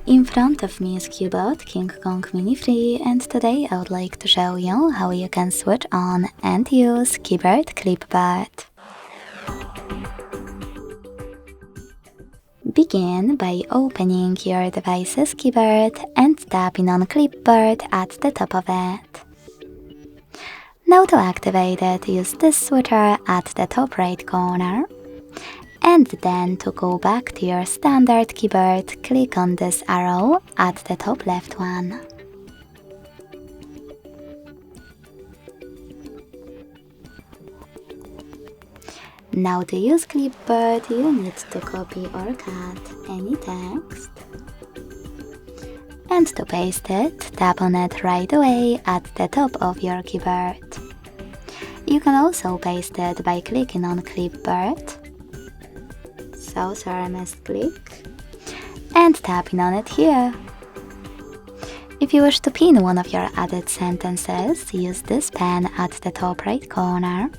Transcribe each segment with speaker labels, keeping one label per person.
Speaker 1: In front of me is Cubot King Kong Mini 3, and today I would like to show you how you can switch on and use keyboard Clipboard. Begin by opening your device's keyboard and tapping on Clipboard at the top of it. Now to activate it, use this switcher at the top right corner. And then to go back to your standard keyboard, click on this arrow at the top left one. Now to use Clipboard, you need to copy or cut any text. And to paste it, tap on it right away at the top of your keyboard. You can also paste it by clicking on Clipboard. Sorry, I must click, and tapping on it here. If you wish to pin one of your added sentences, use this pen at the top right corner.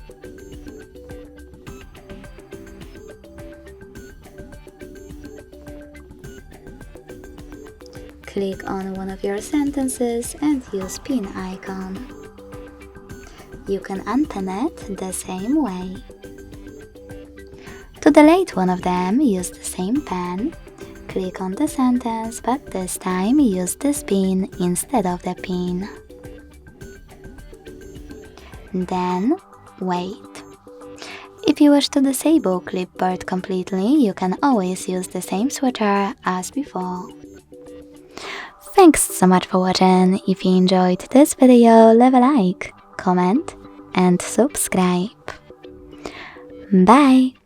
Speaker 1: Click on one of your sentences and use pin icon. You can unpin it the same way. To delete one of them, use the same pen. Click on the sentence, but this time use this pin instead of the pin. Then wait. If you wish to disable Clipboard completely, you can always use the same switcher as before. Thanks so much for watching. If you enjoyed this video, leave a like, comment and subscribe. Bye!